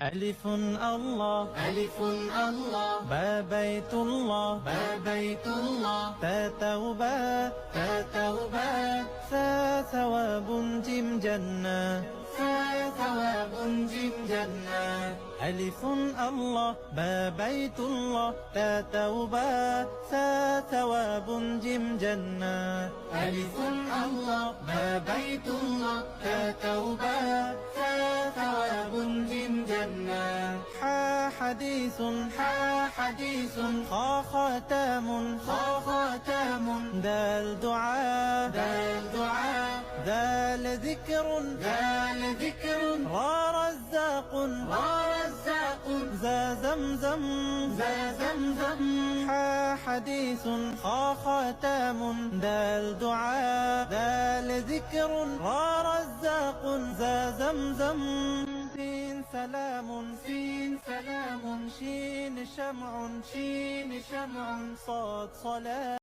ألف الله ألف الله با بيت الله بيت الله تا توبة توبة ثواب جيم جنة ثواب جيم جنة ألف الله با بيت الله تا توبة ثواب جيم جنة ألف الله بيت الله توبة ثواب جيم جنة حديث حديث خا ختام دال دعاء الدعاء ذال ذكر ذكر را رزاق ورزاق ذا زمزم زمزم حديث خا ختام دال دعاء ذال ذكر را رزاق ذا زمزم سين سلام سلام شين شمع شمع صاد صلاة